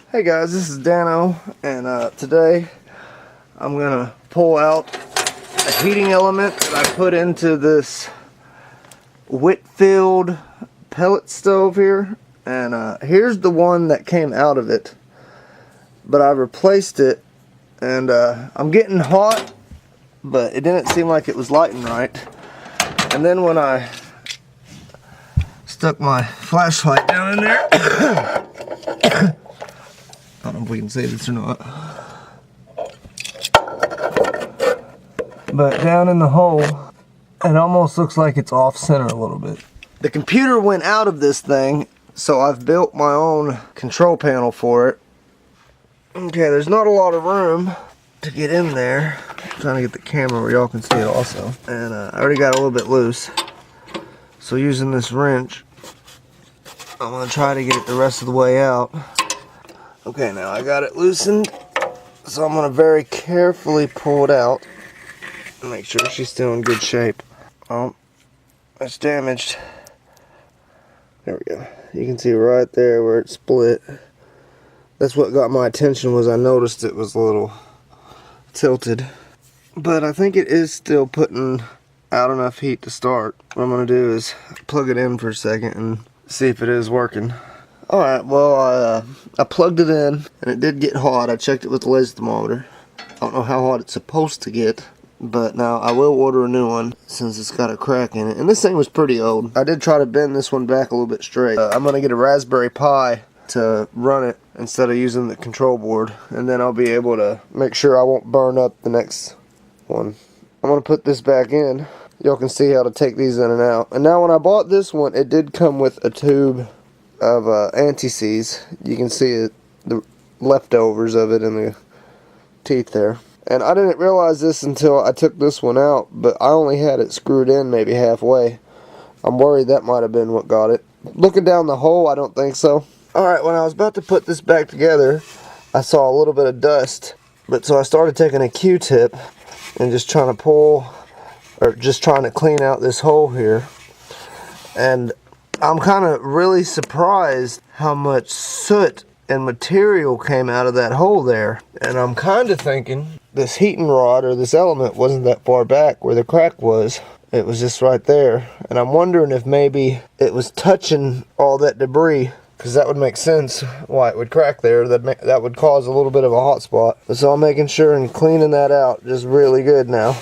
Hey guys, this is Dano, and today I'm gonna pull out a heating element that I put into this Whitfield pellet stove here, and here's the one that came out of it, but I replaced it, and I'm getting hot, but it didn't seem like it was lighting right. And then when I stuck my flashlight down in there, I don't know if we can say this or not, but down in the hole, it almost looks like it's off center a little bit. The computer went out of this thing, so I've built my own control panel for it. Okay, there's not a lot of room to get in there. I'm trying to get the camera where y'all can see it also. And I already got a little bit loose. So using this wrench, I'm going to try to get it the rest of the way out. Okay, now I got it loosened, so I'm going to very carefully pull it out and make sure she's still in good shape. Oh, it's damaged. There we go. You can see right there where it split. That's what got my attention, was I noticed it was a little tilted. But I think it is still putting out enough heat to start. What I'm going to do is plug it in for a second and see if it is working. Alright, well, I plugged it in, and it did get hot. I checked it with the laser thermometer. I don't know how hot it's supposed to get, but now I will order a new one since it's got a crack in it. And this thing was pretty old. I did try to bend this one back a little bit straight. I'm going to get a Raspberry Pi to run it instead of using the control board, and then I'll be able to make sure I won't burn up the next one. I'm going to put this back in. Y'all can see how to take these in and out. And now when I bought this one, it did come with a tube of anti-seize. You can see it, the leftovers of it in the teeth there. And I didn't realize this until I took this one out, but I only had it screwed in maybe halfway. I'm worried that might have been what got it. Looking down the hole, I don't think so. Alright, when I was about to put this back together, I saw a little bit of dust. But so I started taking a Q-tip and just trying to pull, or just trying to clean out this hole here. And I'm kind of really surprised how much soot and material came out of that hole there. And I'm kind of thinking this heating rod or this element wasn't that far back where the crack was. It was just right there. And I'm wondering if maybe it was touching all that debris, because that would make sense why it would crack there. That would cause a little bit of a hot spot. So I'm making sure and cleaning that out just really good now.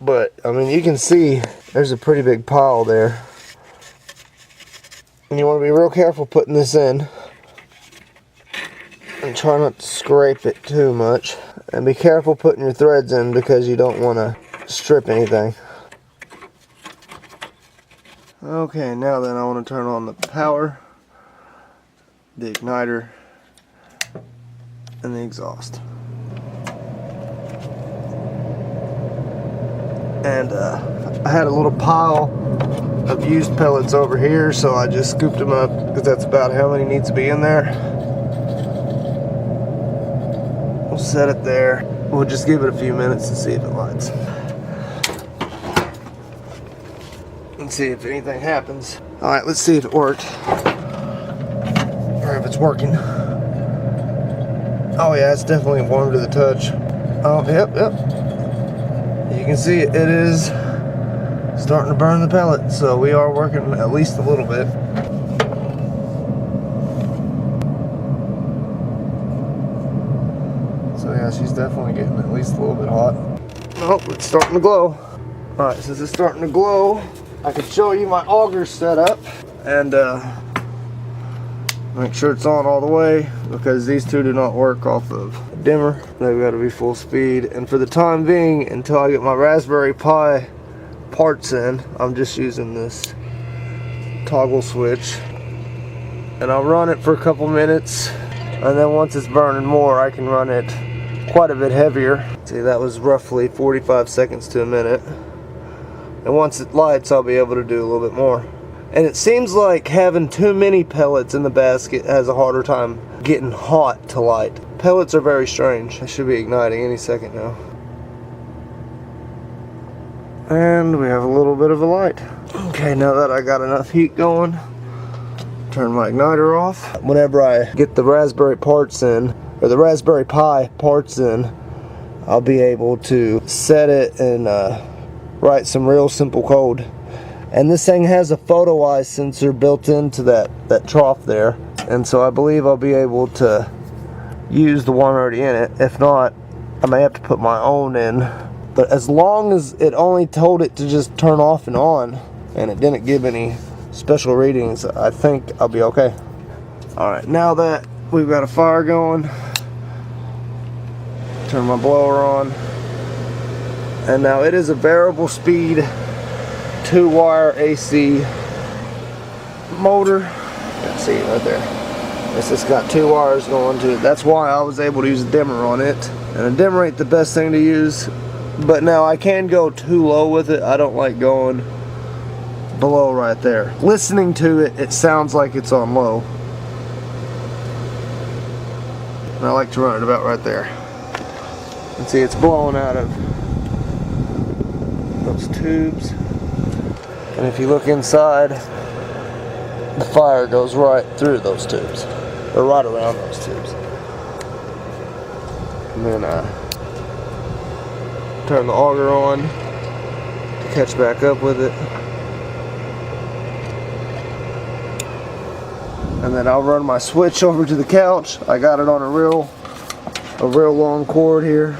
But I mean, you can see there's a pretty big pile there. And you want to be real careful putting this in. And try not to scrape it too much. And be careful putting your threads in, because you don't want to strip anything. Okay, now then I want to turn on the power, the igniter, and the exhaust. And I had a little pile of used pellets over here, so I just scooped them up because that's about how many needs to be in there. We'll set it there. We'll just give it a few minutes and see if it lights. And see if anything happens. Alright, let's see if it worked. Or if it's working. Oh yeah, it's definitely warm to the touch. Oh, yep. You can see it is starting to burn the pellet, so we are working at least a little bit. So yeah, she's definitely getting at least a little bit hot. Oh, it's starting to glow. Alright, since it's starting to glow, I can show you my auger setup and make sure it's on all the way, because these two do not work off of a dimmer. They've got to be full speed. And for the time being, until I get my Raspberry Pi parts in, I'm just using this toggle switch, and I'll run it for a couple minutes, and then once it's burning more, I can run it quite a bit heavier. See, that was roughly 45 seconds to a minute, and once it lights, I'll be able to do a little bit more. And it seems like having too many pellets in the basket has a harder time getting hot to light. Pellets are very strange. They should be igniting any second now. And we have a little bit of a light. Okay, now that I got enough heat going, Turn my igniter off. Whenever I get the Raspberry parts in, or the Raspberry Pi parts in, I'll be able to set it and write some real simple code. And this thing has a photo eye sensor built into that trough there, and so I believe I'll be able to use the one already in it. If not, I may have to put my own in. But as long as it only told it to just turn off and on, and it didn't give any special readings, I think I'll be okay. Alright, now that we've got a fire going, turn my blower on, and now it is a variable speed 2-wire AC motor. You can see it right there. It's just got 2 wires going to it. That's why I was able to use a dimmer on it, and a dimmer ain't the best thing to use, but now I can go too low with it. I don't like going below right there. Listening to it, it sounds like it's on low, and I like to run it about right there. And see, it's blowing out of those tubes, and if you look inside, the fire goes right through those tubes, or right around those tubes. And then turn the auger on to catch back up with it, and then I'll run my switch over to the couch. I got it on a real long cord here,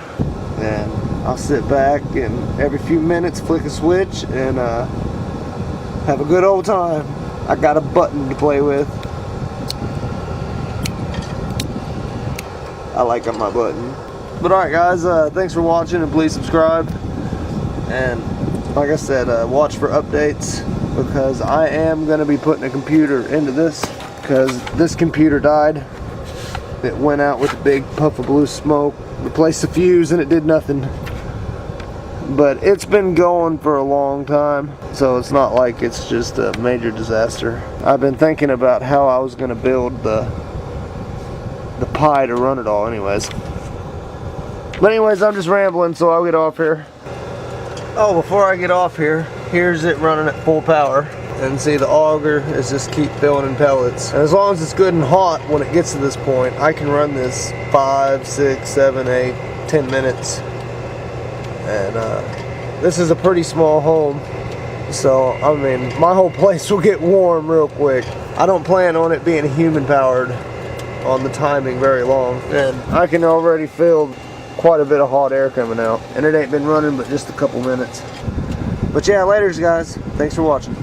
and I'll sit back and every few minutes flick a switch and have a good old time. I got a button to play with. I like my button. But alright guys, thanks for watching, and please subscribe. And like I said, watch for updates, because I am going to be putting a computer into this, because this computer died. It went out with a big puff of blue smoke, replaced the fuse, and it did nothing. But it's been going for a long time, so it's not like it's just a major disaster. I've been thinking about how I was going to build the Pi to run it all anyways. But anyways, I'm just rambling, so I'll get off here. Oh, before I get off here, here's it running at full power. And see, the auger is just keep filling in pellets. And as long as it's good and hot when it gets to this point, I can run this 5, 6, 7, 8, 10 minutes. And this is a pretty small home, so I mean, my whole place will get warm real quick. I don't plan on it being human powered on the timing very long, and I can already feel quite a bit of hot air coming out, and it ain't been running but just a couple minutes. But yeah, laters guys, thanks for watching.